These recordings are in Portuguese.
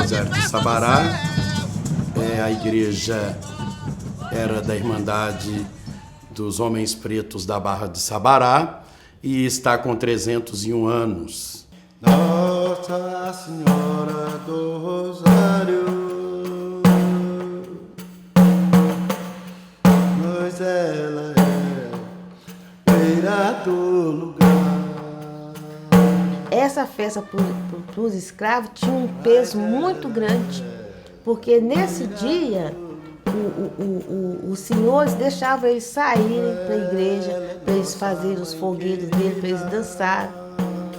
Rosário de Sabará. A igreja era da Irmandade dos Homens Pretos da Barra de Sabará e está com 301 anos. Nossa Senhora do Rosário, pois ela é beira do lugar. Essa festa para os escravos tinha um peso muito grande, porque nesse dia os senhores deixavam eles saírem para a igreja, para eles fazerem os fogueiros deles, para eles dançarem,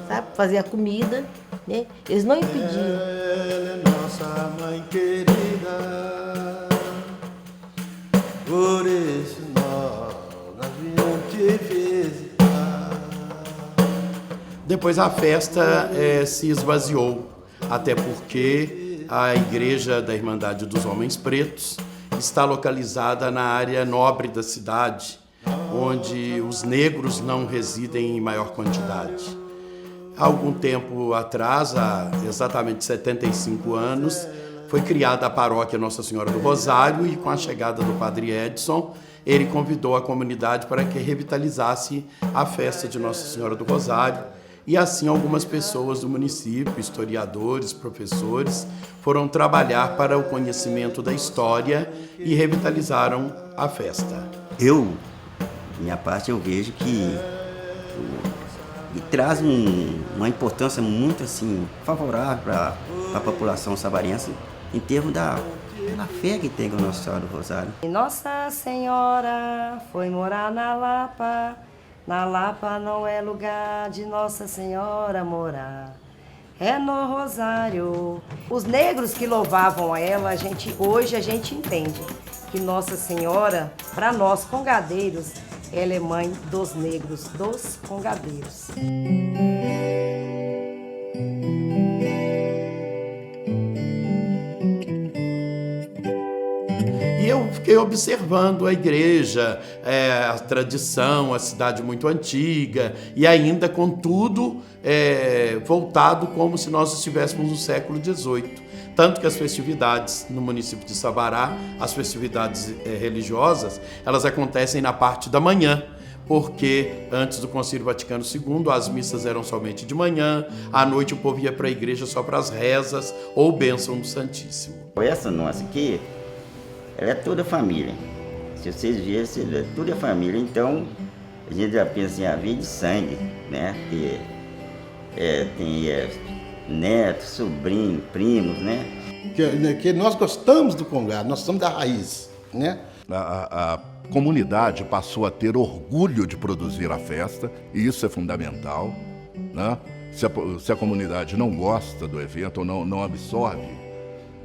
sabe? Fazer a comida, né? Eles não impediam. Ela é nossa mãe querida, por isso nós viemos te visitar. Depois a festa se esvaziou, até porque a igreja da Irmandade dos Homens Pretos está localizada na área nobre da cidade, onde os negros não residem em maior quantidade. Há algum tempo atrás, há exatamente 75 anos, foi criada a paróquia Nossa Senhora do Rosário e com a chegada do Padre Edson, ele convidou a comunidade para que revitalizasse a festa de Nossa Senhora do Rosário. E assim algumas pessoas do município, historiadores, professores, foram trabalhar para o conhecimento da história e revitalizaram a festa. Minha parte, eu vejo que traz uma importância muito assim, favorável para a população sabarense em termos da fé que tem com Nossa Senhora do Rosário. Nossa Senhora foi morar na Lapa. Na Lapa não é lugar de Nossa Senhora morar, é no Rosário. Os negros que louvavam ela, hoje a gente entende que Nossa Senhora, para nós congadeiros, ela é mãe dos negros, dos congadeiros. E eu fiquei observando a igreja, a tradição, a cidade muito antiga, e ainda com tudo voltado como se nós estivéssemos no século XVIII. Tanto que as festividades no município de Sabará, as festividades religiosas, elas acontecem na parte da manhã, porque antes do Concílio Vaticano II, as missas eram somente de manhã, à noite o povo ia para a igreja só para as rezas ou bênção do Santíssimo. Essa nossa aqui, ela é toda família. Se vocês verem, é toda família. Então, a gente já pensa em a vida de sangue, né? Tem netos, sobrinhos, primos, né? Que nós gostamos do congado, nós somos da raiz, né? A comunidade passou a ter orgulho de produzir a festa, e isso é fundamental, né? Se a comunidade não gosta do evento ou não absorve,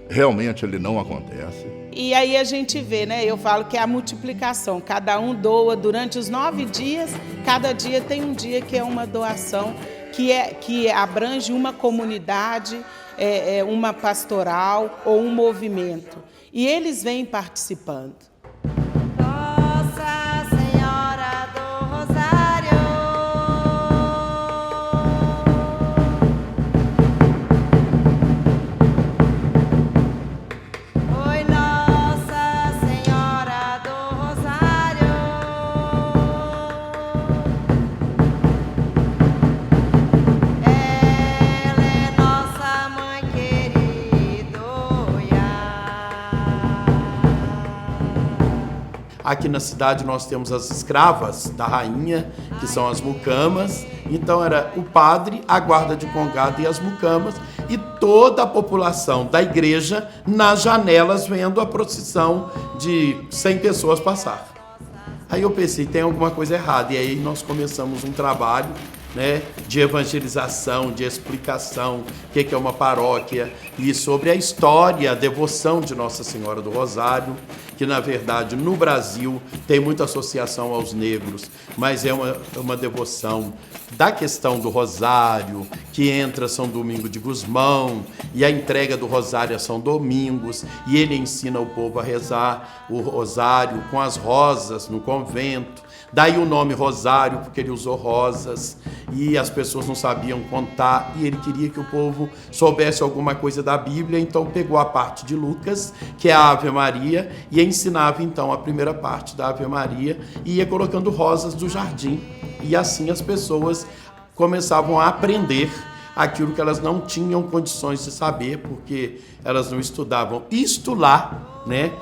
realmente ele não acontece. E aí a gente vê, né? Eu falo que é a multiplicação. Cada um doa durante os 9 dias, cada dia tem um dia que é uma doação, que abrange uma comunidade, uma pastoral ou um movimento. E eles vêm participando. Nossa Senhora do Rosário, oi Nossa Senhora do Rosário, ela é nossa mãe querida. Aqui na cidade nós temos as escravas da rainha, que são as mucamas. Então era o padre, a guarda de congado e as mucamas, e toda a população da igreja nas janelas vendo a procissão de 100 pessoas passar. Aí eu pensei, tem alguma coisa errada, e aí nós começamos um trabalho, né, de evangelização, de explicação, o que é uma paróquia, e sobre a história, a devoção de Nossa Senhora do Rosário. que na verdade no Brasil tem muita associação aos negros, mas é uma devoção da questão do rosário, que entra São Domingo de Gusmão, e a entrega do rosário a São Domingos, e ele ensina o povo a rezar o rosário com as rosas no convento. Daí o nome Rosário, porque ele usou rosas e as pessoas não sabiam contar e ele queria que o povo soubesse alguma coisa da Bíblia, então pegou a parte de Lucas, que é a Ave Maria, e ensinava então a primeira parte da Ave Maria e ia colocando rosas do jardim. E assim as pessoas começavam a aprender aquilo que elas não tinham condições de saber, porque elas não estudavam. Isto lá, né,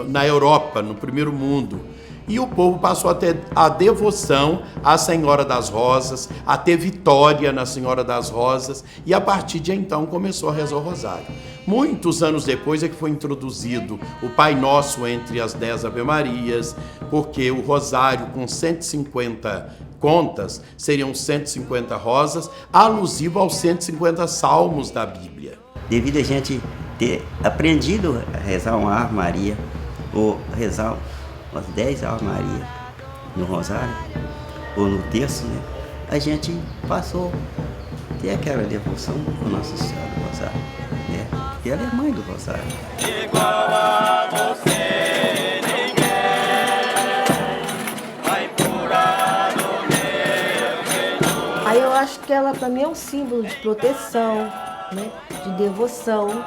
na Europa, no primeiro mundo. E o povo passou a ter a devoção à Senhora das Rosas, a ter vitória na Senhora das Rosas, e a partir de então começou a rezar o rosário. Muitos anos depois é que foi introduzido o Pai Nosso entre as 10 Ave-Marias, porque o rosário com 150 contas seriam 150 rosas, alusivo aos 150 salmos da Bíblia. Devido a gente ter aprendido a rezar uma Ave Maria, ou rezar umas 10 Ave Maria no rosário, ou no terço, né? A gente passou a ter aquela devoção com Nossa Senhora do Rosário, né? E ela é mãe do rosário. Igual a você, ninguém vai curar o meu Jesus. Aí eu acho que ela para mim é um símbolo de proteção, né? De devoção.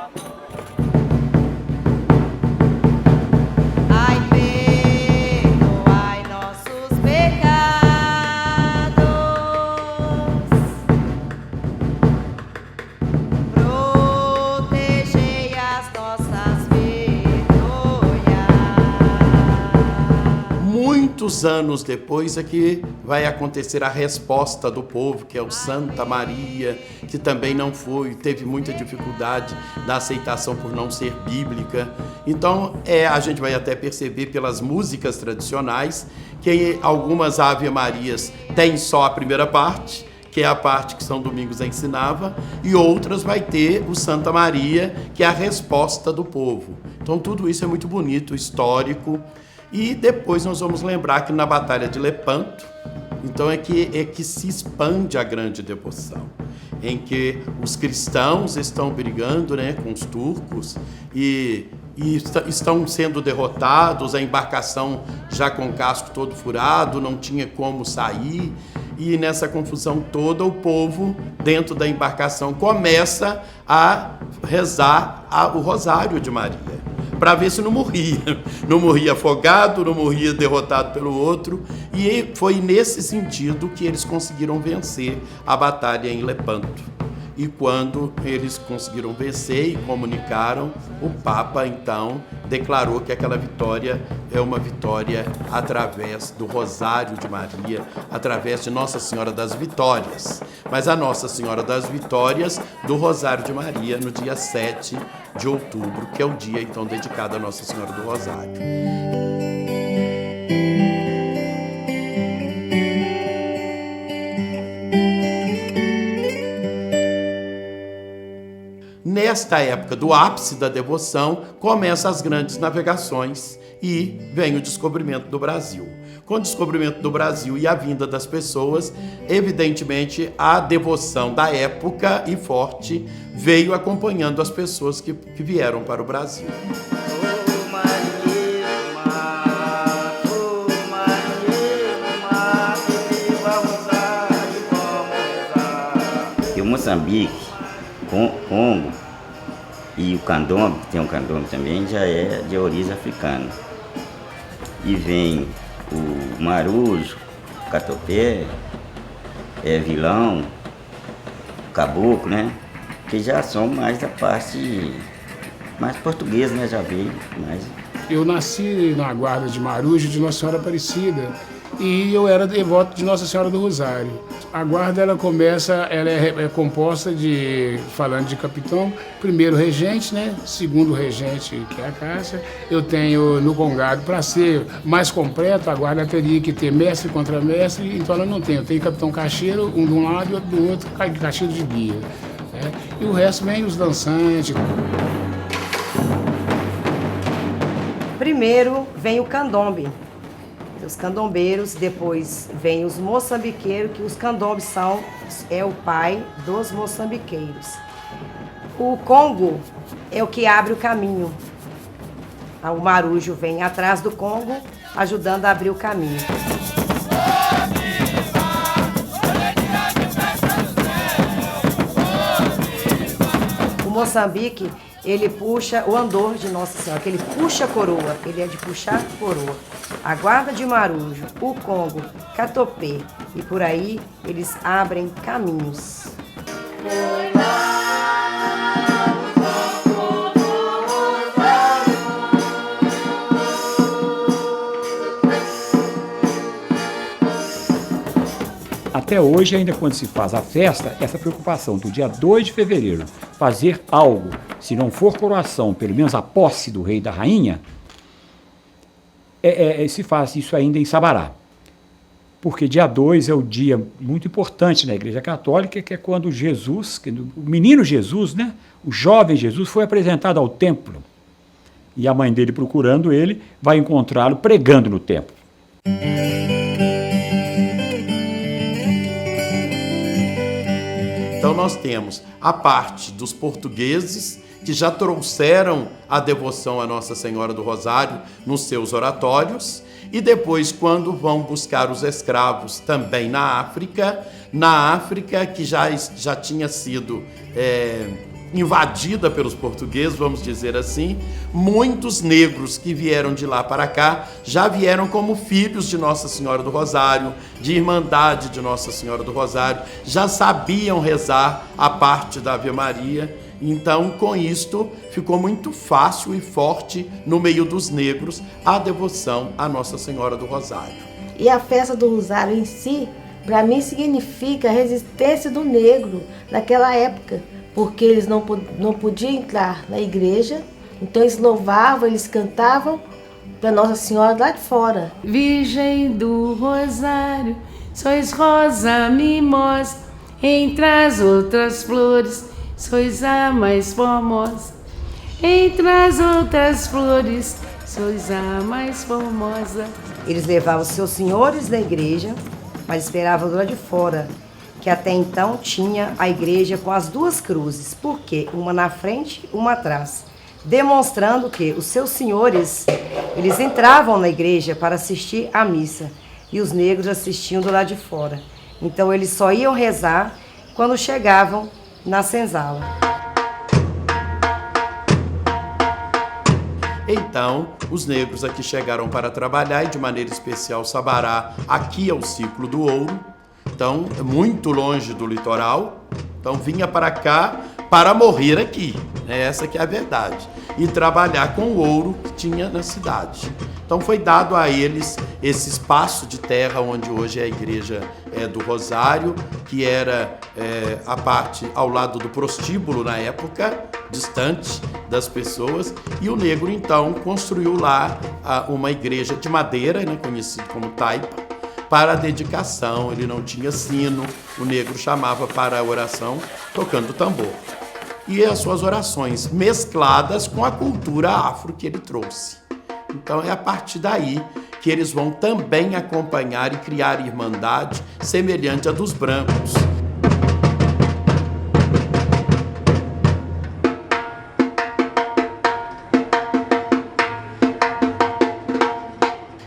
Muitos anos depois é que vai acontecer a resposta do povo, que é o Santa Maria, que também não foi, teve muita dificuldade na aceitação por não ser bíblica. Então, a gente vai até perceber pelas músicas tradicionais que algumas Ave Marias têm só a primeira parte, que é a parte que São Domingos ensinava, e outras vai ter o Santa Maria, que é a resposta do povo. Então, tudo isso é muito bonito, histórico. E depois nós vamos lembrar que na Batalha de Lepanto, então é que se expande a grande devoção, em que os cristãos estão brigando, né, com os turcos e estão sendo derrotados, a embarcação já com o casco todo furado, não tinha como sair, e nessa confusão toda o povo dentro da embarcação começa a rezar o Rosário de Maria, para ver se não morria afogado, não morria derrotado pelo outro, e foi nesse sentido que eles conseguiram vencer a batalha em Lepanto. E quando eles conseguiram vencer e comunicaram, o Papa então declarou que aquela vitória é uma vitória através do Rosário de Maria, através de Nossa Senhora das Vitórias. Mas a Nossa Senhora das Vitórias do Rosário de Maria no dia 7 de outubro, que é o dia então dedicado a Nossa Senhora do Rosário. Nesta época do ápice da devoção, começam as grandes navegações e vem o descobrimento do Brasil. Com o descobrimento do Brasil e a vinda das pessoas, evidentemente a devoção da época e forte veio acompanhando as pessoas que vieram para o Brasil. E o Moçambique, Congo e o candomblé, que tem um candomblé também, já é de origem africana. E vem o marujo, o catopé, vilão, o caboclo, né? Que já são mais da parte mais portuguesa, né? Já veio mais. Eu nasci na guarda de Marujo de Nossa Senhora Aparecida e eu era devoto de Nossa Senhora do Rosário. A guarda ela é composta de, falando de capitão, primeiro regente, né? Segundo regente, que é a Cássia. Eu tenho no congado, para ser mais completo, a guarda teria que ter mestre e contramestre, então ela não tem. Eu tenho capitão caixeiro, um de um lado e outro do outro, caixeiro de guia. Né? E o resto vem os dançantes. Primeiro vem o candombe, os candombeiros, depois vem os moçambiqueiros, que os candombes é o pai dos moçambiqueiros. O Congo é o que abre o caminho. O marujo vem atrás do Congo, ajudando a abrir o caminho. O Moçambique, ele puxa o andor de Nossa Senhora, que ele puxa a coroa, ele é de puxar a coroa. A guarda de marujo, o Congo, Catopê e por aí, eles abrem caminhos. Até hoje, ainda quando se faz a festa, essa preocupação do dia 2 de fevereiro, fazer algo, se não for coroação, pelo menos a posse do rei e da rainha, se faz isso ainda em Sabará. Porque dia 2 é o dia muito importante na Igreja Católica, que é quando Jesus, o menino Jesus, né, o jovem Jesus, foi apresentado ao templo. E a mãe dele, procurando ele, vai encontrá-lo pregando no templo. Então nós temos a parte dos portugueses que já trouxeram a devoção à Nossa Senhora do Rosário nos seus oratórios, e depois quando vão buscar os escravos também na África que já tinha sido invadida pelos portugueses, vamos dizer assim, muitos negros que vieram de lá para cá já vieram como filhos de Nossa Senhora do Rosário, de Irmandade de Nossa Senhora do Rosário, já sabiam rezar a parte da Ave Maria. Então, com isto, ficou muito fácil e forte no meio dos negros a devoção à Nossa Senhora do Rosário. E a festa do Rosário em si, para mim, significa a resistência do negro naquela época, porque eles não podiam entrar na igreja, então eles louvavam, eles cantavam para Nossa Senhora lá de fora. Virgem do Rosário, sois rosa mimosa, entre as outras flores, sois a mais formosa. Entre as outras flores, sois a mais formosa. Eles levavam seus senhores da igreja, mas esperavam do lado de fora, que até então tinha a igreja com as duas cruzes, porque uma na frente, uma atrás, demonstrando que os seus senhores, eles entravam na igreja para assistir à missa, e os negros assistiam do lado de fora. Então eles só iam rezar quando chegavam na senzala. Então, os negros aqui chegaram para trabalhar, e de maneira especial Sabará, aqui é o ciclo do ouro, então muito longe do litoral, então vinha para cá para morrer aqui, né? Essa que é a verdade, e trabalhar com o ouro que tinha na cidade. Então foi dado a eles esse espaço de terra onde hoje é a igreja do Rosário, que era a parte ao lado do prostíbulo na época, distante das pessoas, e o negro então construiu lá uma igreja de madeira, né, conhecida como taipa, para a dedicação. Ele não tinha sino, o negro chamava para a oração tocando tambor. E as suas orações mescladas com a cultura afro que ele trouxe. Então é a partir daí que eles vão também acompanhar e criar irmandade semelhante à dos brancos.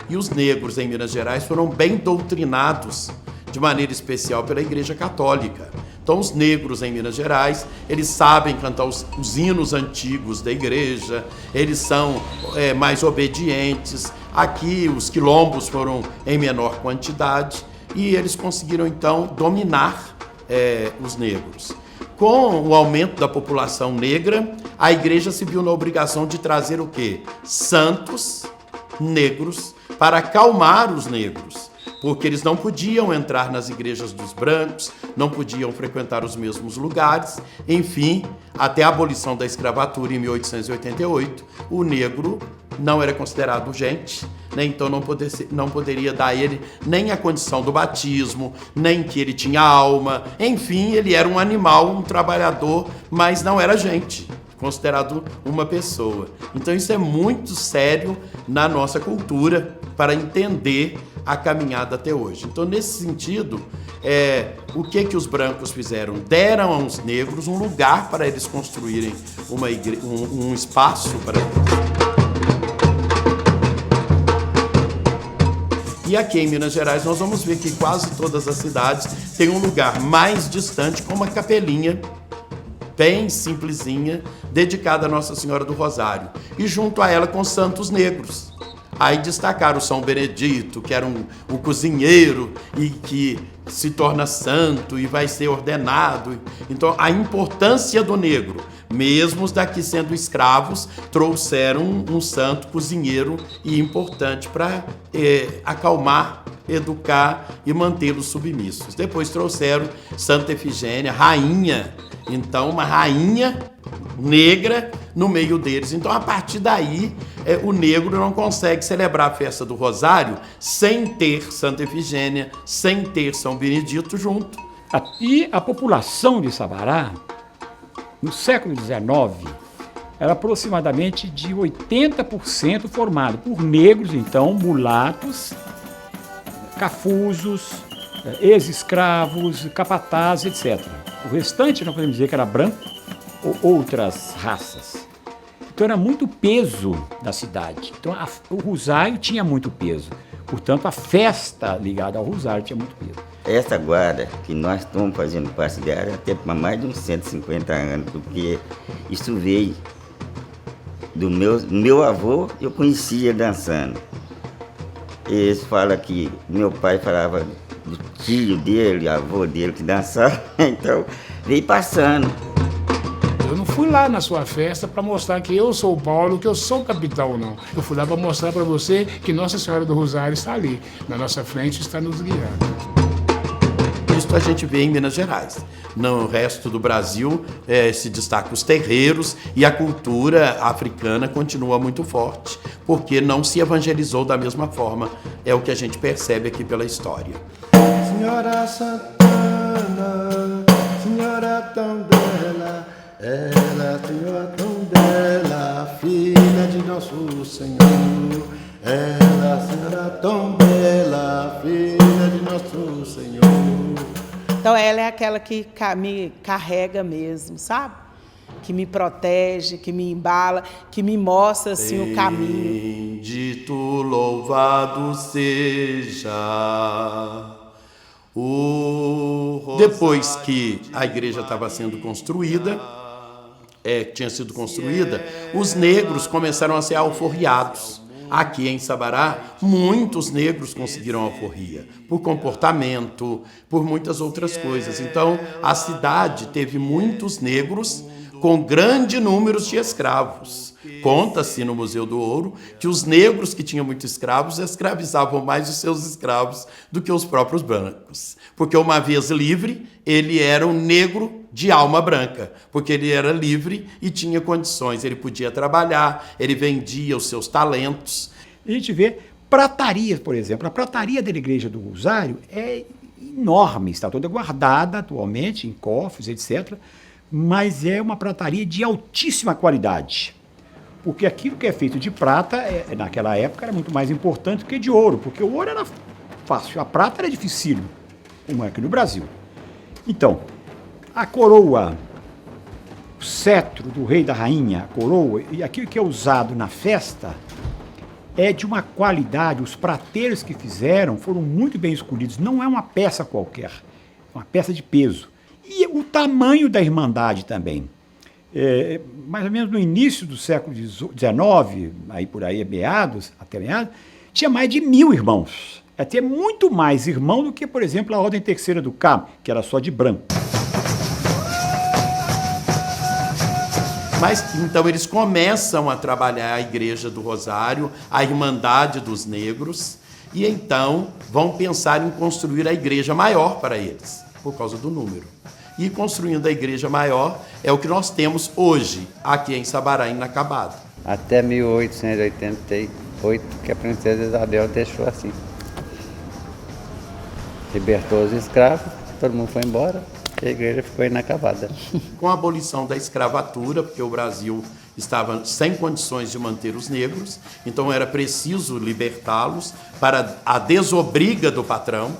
E os negros em Minas Gerais foram bem doutrinados de maneira especial pela Igreja Católica. Então os negros em Minas Gerais, eles sabem cantar os hinos antigos da igreja, eles são mais obedientes. Aqui os quilombos foram em menor quantidade e eles conseguiram então dominar os negros. Com o aumento da população negra, a igreja se viu na obrigação de trazer o quê? Santos negros para acalmar os negros, porque eles não podiam entrar nas igrejas dos brancos, não podiam frequentar os mesmos lugares. Enfim, até a abolição da escravatura em 1888, o negro não era considerado gente, né? Então não poderia dar a ele nem a condição do batismo, nem que ele tinha alma. Enfim, ele era um animal, um trabalhador, mas não era gente. considerado uma pessoa. Então isso é muito sério na nossa cultura para entender a caminhada até hoje. Então, nesse sentido, o que os brancos fizeram? Deram aos negros um lugar para eles construírem um espaço para... E aqui em Minas Gerais nós vamos ver que quase todas as cidades têm um lugar mais distante com uma capelinha bem simplesinha, dedicada a Nossa Senhora do Rosário. E junto a ela com santos negros. Aí destacaram o São Benedito, que era o cozinheiro e que se torna santo e vai ser ordenado. Então, a importância do negro, mesmo os daqui sendo escravos, trouxeram um santo cozinheiro e importante para acalmar, educar e mantê-los submissos. Depois trouxeram Santa Efigênia, rainha. Então, uma rainha negra no meio deles. Então, a partir daí, o negro não consegue celebrar a festa do Rosário sem ter Santa Efigênia, sem ter São Benedito junto. E a população de Sabará, no século XIX, era aproximadamente de 80% formada por negros, então, mulatos, cafuzos, ex-escravos, capatazes, etc. O restante, não podemos dizer que era branco ou outras raças. Então era muito peso da cidade. Então o Rosário tinha muito peso. Portanto, a festa ligada ao Rosário tinha muito peso. Essa guarda que nós estamos fazendo parte dela até para mais de uns 150 anos, porque isso veio do meu avô, eu conhecia dançando. Eles falam que meu pai falava do tio dele, avô dele que dançava, então veio passando. Eu não fui lá na sua festa para mostrar que eu sou o Paulo, que eu sou o capitão, não. Eu fui lá para mostrar para você que Nossa Senhora do Rosário está ali, na nossa frente, está nos guiando. Isso a gente vê em Minas Gerais. No resto do Brasil se destacam os terreiros e a cultura africana continua muito forte, porque não se evangelizou da mesma forma, é o que a gente percebe aqui pela história. Senhora Santana, senhora tão bela, ela, senhora tão bela, filha de nosso Senhor. Ela, senhora tão bela, filha de nosso Senhor. Então ela é aquela que me carrega mesmo, sabe? Que me protege, que me embala, que me mostra assim o caminho. Bendito, louvado seja o Rosário. Depois que a igreja estava sendo construída, tinha sido construída, os negros começaram a ser alforriados. Aqui em Sabará, muitos negros conseguiram alforria, por comportamento, por muitas outras coisas. Então, a cidade teve muitos negros com grande número de escravos. Conta-se no Museu do Ouro que os negros que tinham muitos escravos escravizavam mais os seus escravos do que os próprios brancos. Porque uma vez livre, ele era um negro de alma branca, porque ele era livre e tinha condições, ele podia trabalhar, ele vendia os seus talentos. A gente vê pratarias, por exemplo. A prataria da Igreja do Rosário é enorme, está toda guardada atualmente em cofres, etc., mas é uma prataria de altíssima qualidade. Porque aquilo que é feito de prata, naquela época, era muito mais importante que de ouro, porque o ouro era fácil, a prata era dificílimo, como é aqui no Brasil. Então, a coroa, o cetro do rei e da rainha, a coroa, e aquilo que é usado na festa, é de uma qualidade, os prateiros que fizeram foram muito bem escolhidos, não é uma peça qualquer, é uma peça de peso. E o tamanho da Irmandade também. Mais ou menos no início do século XIX, aí por aí até meados, tinha mais de 1000 irmãos. Até muito mais irmão do que, por exemplo, a Ordem Terceira do Carmo, que era só de branco. Mas, então, eles começam a trabalhar a Igreja do Rosário, a Irmandade dos Negros, e então vão pensar em construir a igreja maior para eles, por causa do número. E construindo a igreja maior é o que nós temos hoje, aqui em Sabará, inacabado. Até 1888, que a princesa Isabel deixou assim. Libertou os escravos, todo mundo foi embora. e a igreja ficou inacabada. Com a abolição da escravatura, porque o Brasil estava sem condições de manter os negros, então era preciso libertá-los para a desobriga do patrão,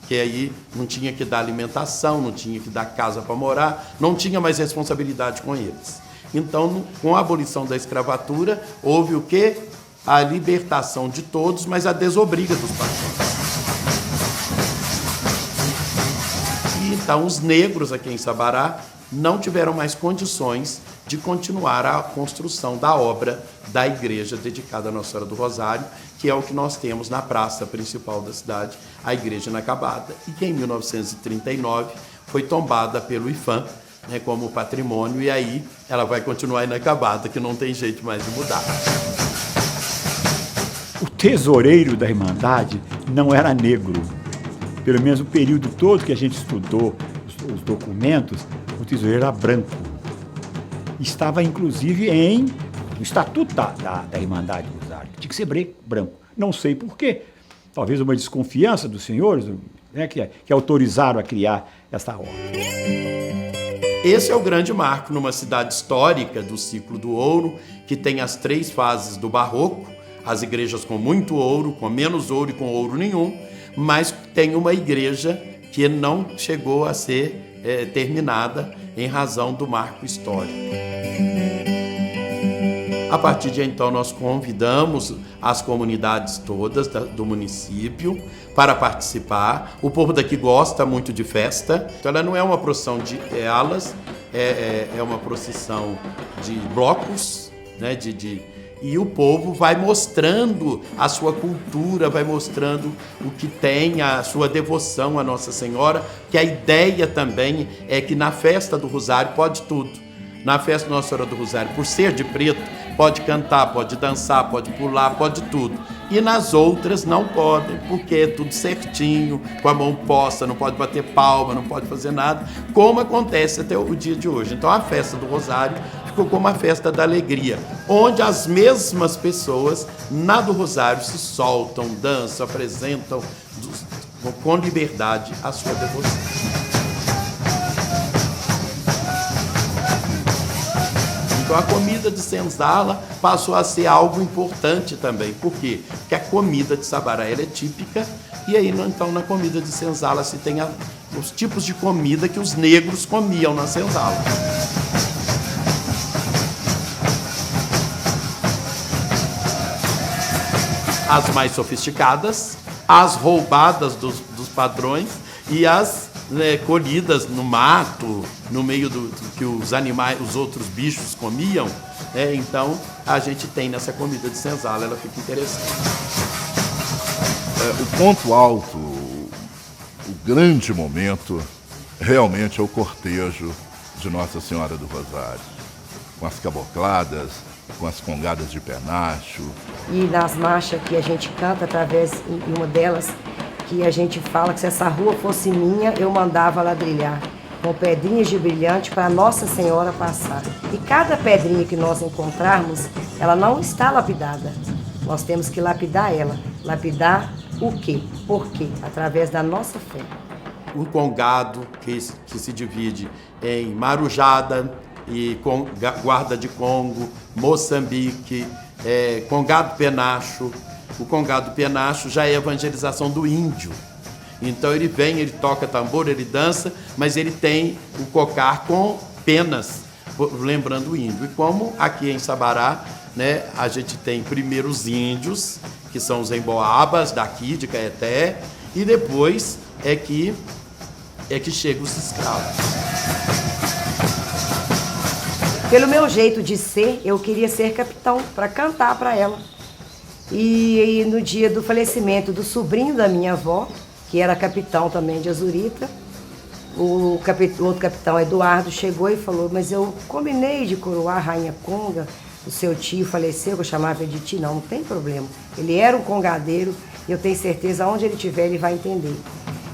que aí não tinha que dar alimentação, não tinha que dar casa para morar, não tinha mais responsabilidade com eles. Então, com a abolição da escravatura, houve o quê? A libertação de todos, mas a desobriga dos patrões. E então os negros aqui em Sabará não tiveram mais condições de continuar a construção da obra da igreja dedicada a Nossa Senhora do Rosário, que é o que nós temos na praça principal da cidade, a Igreja Inacabada, e que em 1939 foi tombada pelo IFAM, né, como patrimônio, e aí ela vai continuar inacabada, que não tem jeito mais de mudar. O tesoureiro da Irmandade não era negro. Pelo menos o período todo que a gente estudou os documentos, o tesoureiro era branco. Estava, inclusive, no estatuto da Irmandade do Rosário. Tinha que ser branco. Não sei por quê. Talvez uma desconfiança dos senhores, né, que autorizaram a criar essa ordem. Esse é o grande marco numa cidade histórica do ciclo do ouro, que tem as 3 fases do barroco, as igrejas com muito ouro, com menos ouro e com ouro nenhum, mas tem uma igreja que não chegou a ser terminada em razão do marco histórico. A partir de então, nós convidamos as comunidades todas do município para participar. O povo daqui gosta muito de festa. Então, ela não é uma procissão de alas, é uma procissão de blocos, né, e o povo vai mostrando a sua cultura, vai mostrando o que tem, a sua devoção à Nossa Senhora, que a ideia também é que na festa do Rosário pode tudo. Na festa da Nossa Senhora do Rosário, por ser de preto, pode cantar, pode dançar, pode pular, pode tudo. E nas outras não podem, porque é tudo certinho, com a mão posta, não pode bater palma, não pode fazer nada, como acontece até o dia de hoje. Então a festa do Rosário ficou como a festa da alegria, onde as mesmas pessoas, na do Rosário, se soltam, dançam, apresentam com liberdade a sua devoção. Então a comida de senzala passou a ser algo importante também. Por quê? Porque a comida de Sabará ela é típica, e aí então na comida de senzala se tem os tipos de comida que os negros comiam na senzala. As mais sofisticadas, as roubadas dos padrões e as colhidas no mato, no meio do que os animais, os outros bichos comiam. Então a gente tem nessa comida de senzala, ela fica interessante. O ponto alto, o grande momento, realmente é o cortejo de Nossa Senhora do Rosário, com as cabocladas, com as congadas de penacho. E nas marchas que a gente canta, através de uma delas, que a gente fala que se essa rua fosse minha, eu mandava ladrilhar com pedrinhas de brilhante para Nossa Senhora passar. E cada pedrinha que nós encontrarmos, ela não está lapidada. Nós temos que lapidar ela. Lapidar o quê? Por quê? Através da nossa fé. Um congado que se divide em marujada e guarda de Congo, Moçambique, congado penacho. O congado penacho já é a evangelização do índio. Então ele vem, ele toca tambor, ele dança, mas ele tem o cocar com penas, lembrando o índio. E como aqui em Sabará, né, a gente tem primeiro os índios, que são os emboabas daqui de Caeté, e depois é que chegam os escravos. Pelo meu jeito de ser, eu queria ser capitão para cantar para ela. E no dia do falecimento do sobrinho da minha avó, que era capitão também de Azurita, o outro capitão, Eduardo, chegou e falou: mas eu combinei de coroar a Rainha Conga, o seu tio faleceu, eu chamava ele de tio. Não tem problema. Ele era um congadeiro e eu tenho certeza, onde ele estiver, ele vai entender.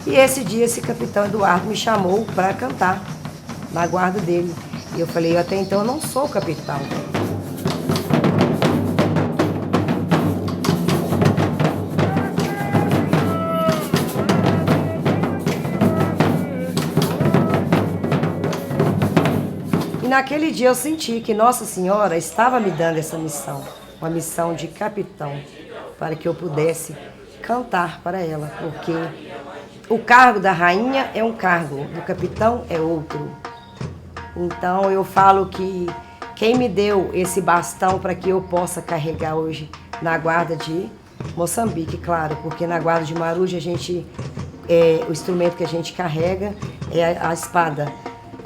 E esse dia, esse capitão Eduardo me chamou para cantar na guarda dele. E eu falei: até então eu não sou capitão. naquele dia eu senti que Nossa Senhora estava me dando essa missão, uma missão de capitão, para que eu pudesse cantar para ela, porque o cargo da rainha é um cargo, do capitão é outro. Então eu falo que quem me deu esse bastão para que eu possa carregar hoje na guarda de Moçambique, claro, porque na guarda de Maruja o instrumento que a gente carrega é a espada.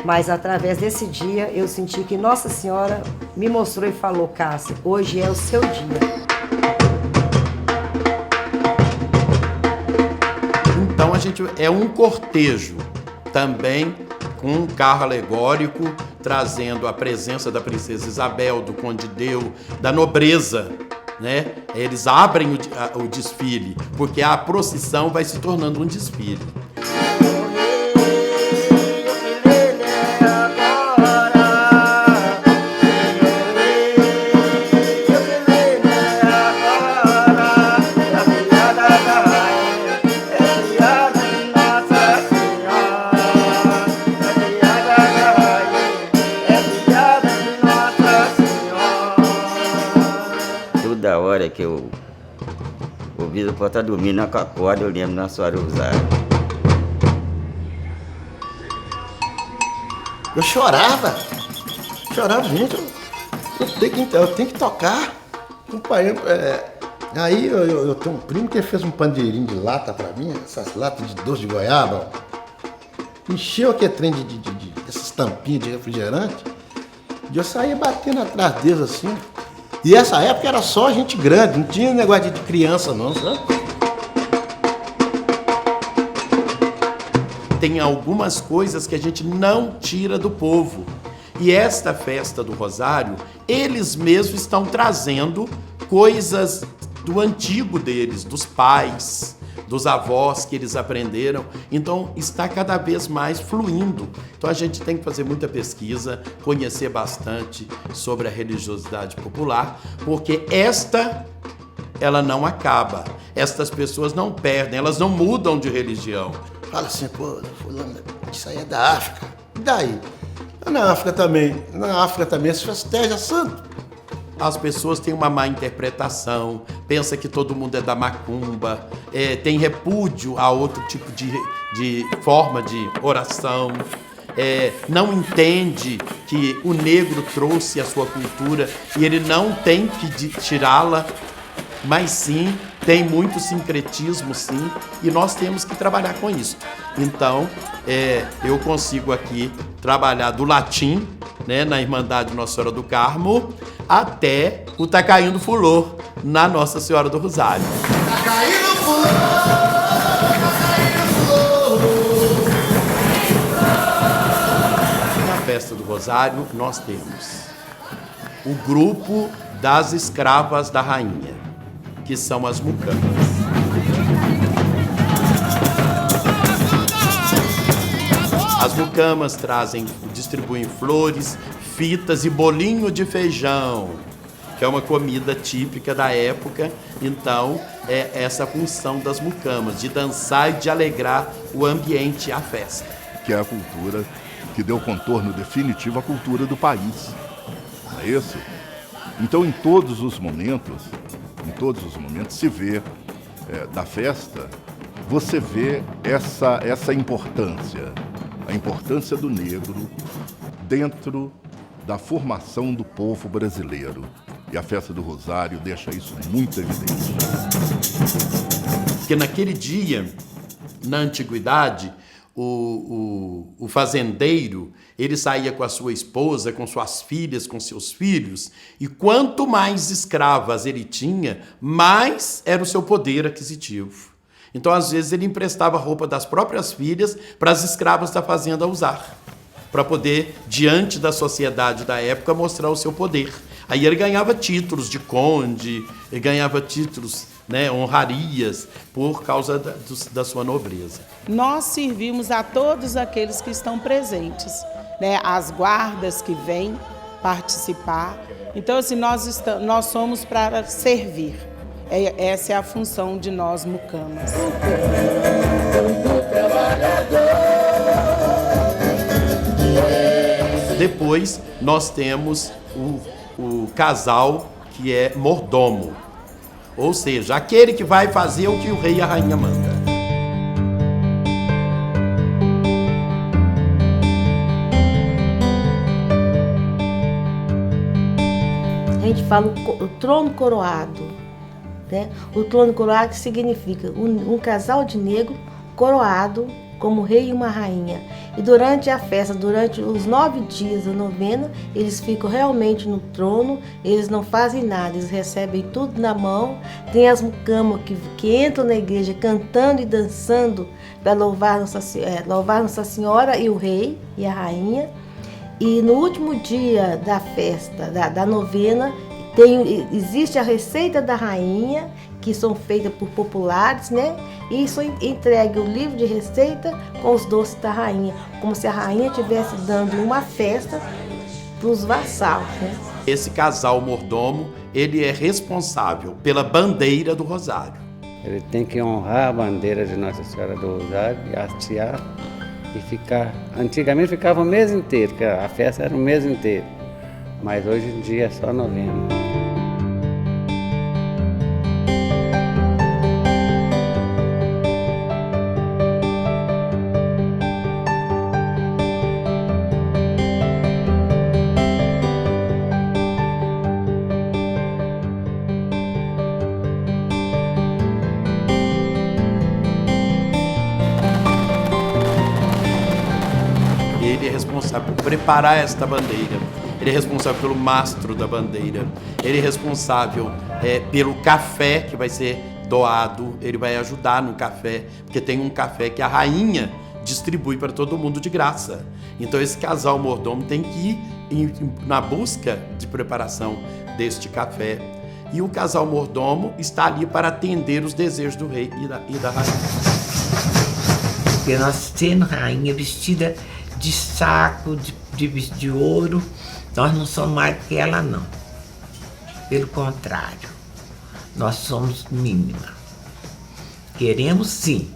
Mas através desse dia eu senti que Nossa Senhora me mostrou e falou: Cássia, hoje é o seu dia. Então a gente é um cortejo também com um carro alegórico trazendo a presença da princesa Isabel, do Conde Deu, da nobreza, né? Eles abrem o desfile, porque a procissão vai se tornando um desfile. Toda hora que eu ouvi o pode estar dormindo na acorda, eu lembro Nossa Senhora do Rosário. Eu chorava, gente. Eu tenho que tocar. Aí eu tenho um primo que fez um pandeirinho de lata pra mim, essas latas de doce de goiaba. Encheu aquele trem dessas tampinhas de refrigerante. E eu saía batendo atrás deles assim. E essa época era só gente grande, não tinha negócio de criança não, sabe? Tem algumas coisas que a gente não tira do povo. E esta festa do Rosário, eles mesmos estão trazendo coisas do antigo deles, dos pais, dos avós que eles aprenderam. Então está cada vez mais fluindo. Então a gente tem que fazer muita pesquisa, conhecer bastante sobre a religiosidade popular, porque ela não acaba. Estas pessoas não perdem, elas não mudam de religião. Fala assim, pô, fulano, isso aí é da África. E daí? Na África também se festeja santo. As pessoas têm uma má interpretação, pensa que todo mundo é da macumba, tem repúdio a outro tipo de forma de oração, não entende que o negro trouxe a sua cultura e ele não tem que tirá-la, mas sim tem muito sincretismo, sim, e nós temos que trabalhar com isso. Então, eu consigo aqui trabalhar do latim, né, na Irmandade Nossa Senhora do Carmo, até o Tá Caindo Fulô, na Nossa Senhora do Rosário. Tá caindo fulô, tá caindo fulô. Na festa do Rosário, nós temos o grupo das escravas da rainha, que são as mucamas. As mucamas distribuem flores, fitas e bolinho de feijão, que é uma comida típica da época. Então, é essa função das mucamas, de dançar e de alegrar o ambiente e a festa. Que é a cultura que deu contorno definitivo à cultura do país. Não é isso? Então, em todos os momentos se vê da festa, você vê essa importância, a importância do negro dentro da formação do povo brasileiro. E a festa do Rosário deixa isso muito evidente. Porque naquele dia, na antiguidade, o fazendeiro, ele saía com a sua esposa, com suas filhas, com seus filhos, e quanto mais escravas ele tinha, mais era o seu poder aquisitivo. Então, às vezes, ele emprestava a roupa das próprias filhas para as escravas da fazenda usar, para poder, diante da sociedade da época, mostrar o seu poder. Aí ele ganhava títulos de conde, ele ganhava títulos, né, honrarias, por causa da sua nobreza. Nós servimos a todos aqueles que estão presentes, né, as guardas que vêm participar. Então, assim, nós somos para servir. Essa é a função de nós, mucamas. depois nós temos o casal que é mordomo, ou seja, aquele que vai fazer o que o rei e a rainha mandam. A gente fala o trono coroado, né? O trono coroado significa um casal de negro coroado como rei e uma rainha. E durante a festa, durante os 9 dias da novena, eles ficam realmente no trono, eles não fazem nada, eles recebem tudo na mão. Tem as mucamas que entram na igreja cantando e dançando para louvar Nossa Senhora e o rei e a rainha. E no último dia da festa, da novena, existe a receita da rainha, que são feitas por populares, né? E isso entrega o livro de receita com os doces da rainha, como se a rainha estivesse dando uma festa para os vassalos, né? Esse casal mordomo, ele é responsável pela bandeira do Rosário. Ele tem que honrar a bandeira de Nossa Senhora do Rosário, hastear e ficar... Antigamente ficava o mês inteiro, porque a festa era o mês inteiro, mas hoje em dia é só novembro. Ele é responsável por preparar esta bandeira, ele é responsável pelo mastro da bandeira, ele é responsável pelo café que vai ser doado, ele vai ajudar no café, porque tem um café que a rainha distribui para todo mundo de graça. Então esse casal mordomo tem que ir na busca de preparação deste café. E o casal mordomo está ali para atender os desejos do rei e da rainha. Porque nós temos rainha vestida de saco, de ouro, nós não somos mais que ela, não. Pelo contrário, nós somos mínima. Queremos sim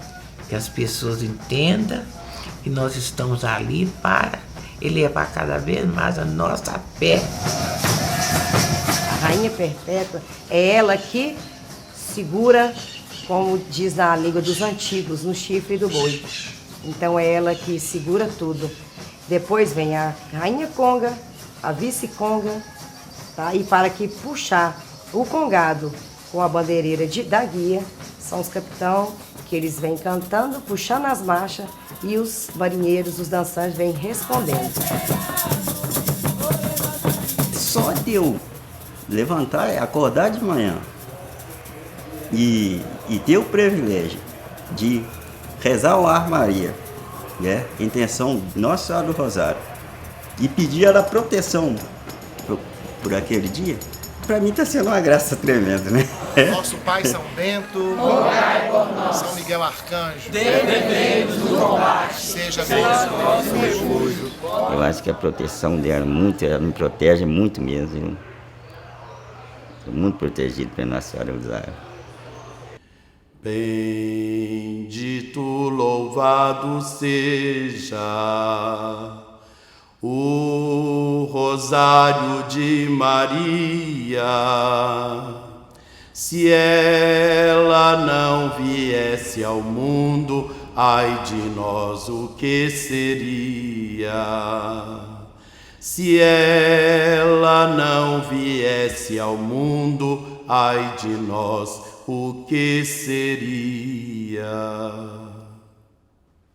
que as pessoas entendam que nós estamos ali para elevar cada vez mais a nossa fé. A rainha perpétua é ela que segura, como diz na língua dos antigos, no chifre do boi. Então é ela que segura tudo. Depois vem a rainha conga, a vice-conga, tá? E para que puxar o congado com a bandeireira da guia, são os capitães que eles vêm cantando, puxando as marchas e os marinheiros, os dançantes, vêm respondendo. Só de eu levantar, acordar de manhã e ter o privilégio de rezar o Ave Maria, né? Intenção Nossa Senhora do Rosário, e pedir ela proteção por aquele dia, para mim está sendo uma graça tremenda, né? Nosso Pai São Bento, rogai por nós. São Miguel Arcanjo, defendei-nos do combate. Seja nosso refúgio. Eu acho que a proteção dela ela me protege muito mesmo. Viu? Sou muito protegido pela Nossa Senhora do Rosário. Bendito, louvado seja o Rosário de Maria. Se ela não viesse ao mundo, ai de nós o que seria? Se ela não viesse ao mundo, ai de nós o que seria?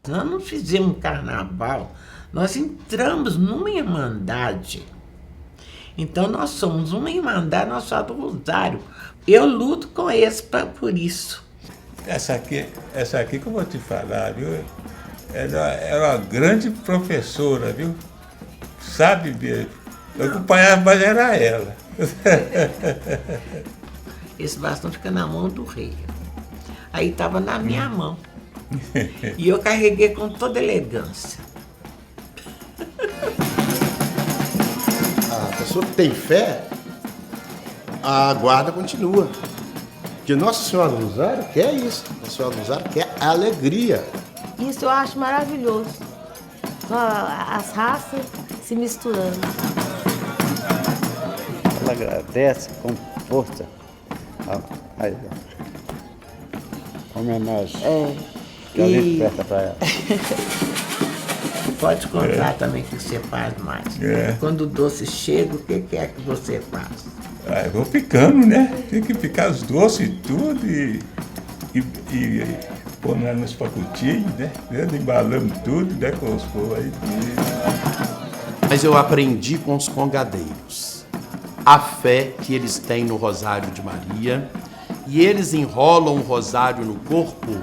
Nós não fizemos carnaval, nós entramos numa irmandade. Então nós somos uma irmandade, nós somos do Rosário. Eu luto com eles por isso. Essa aqui que eu vou te falar, viu? Ela é uma grande professora, viu? Sabe mesmo. Eu acompanhava, mas era ela. Esse bastão fica na mão do rei. Aí estava na minha mão. E eu carreguei com toda elegância. A pessoa que tem fé, a guarda continua. Porque Nossa Senhora do Rosário quer isso. Nossa Senhora do Rosário quer alegria. Isso eu acho maravilhoso. As raças se misturando. Ela agradece com força. Aí, ó. Homenagem. Que a gente presta para ela. Pode contar também o que você faz mais. Quando o doce chega, o que é que você faz? Eu vou picando, né? Tem que picar os doces e tudo e pôr nos pacotinhos, né? Embalamos tudo, né? Com os povos aí. Mas eu aprendi com os congadeiros a fé que eles têm no Rosário de Maria, e eles enrolam o rosário no corpo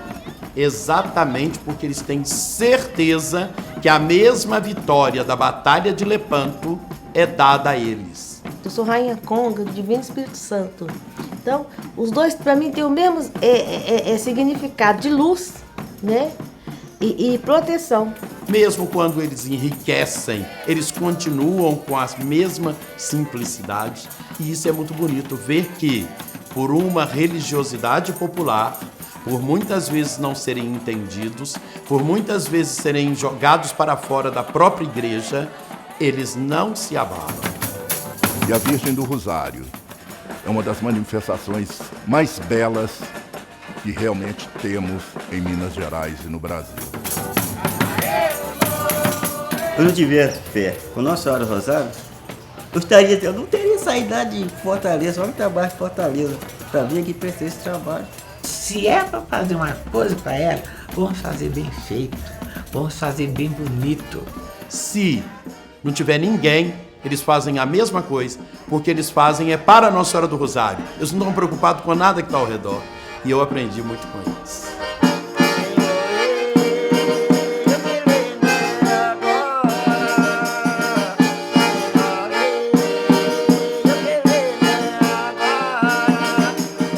exatamente porque eles têm certeza que a mesma vitória da Batalha de Lepanto é dada a eles. Eu sou Rainha Conga, do Divino Espírito Santo. Então, os dois, para mim, têm o mesmo significado de luz, né? E proteção. Mesmo quando eles enriquecem, eles continuam com a mesma simplicidade. E isso é muito bonito, ver que, por uma religiosidade popular, por muitas vezes não serem entendidos, por muitas vezes serem jogados para fora da própria igreja, eles não se abalam. E a Virgem do Rosário é uma das manifestações mais belas que realmente temos em Minas Gerais e no Brasil. Se eu não tiver fé com Nossa Senhora do Rosário, eu não teria saído de Fortaleza, vamos trabalhar em Fortaleza, para vir aqui prestar esse trabalho. Se é para fazer uma coisa para ela, vamos fazer bem feito, vamos fazer bem bonito. Se não tiver ninguém, eles fazem a mesma coisa, porque eles fazem para Nossa Senhora do Rosário. Eles não estão preocupados com nada que está ao redor. E eu aprendi muito com eles.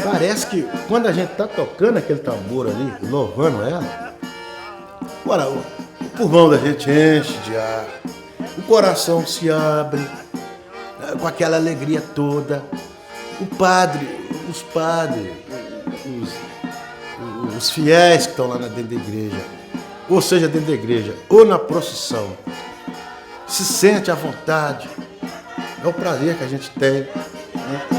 Parece que quando a gente tá tocando aquele tambor ali, louvando ela, agora, o pulmão da gente enche de ar, o coração se abre, com aquela alegria toda. O padre, os padres, os fiéis que estão lá dentro da igreja, ou seja, dentro da igreja, ou na procissão, se sente à vontade. É o prazer que a gente tem, né?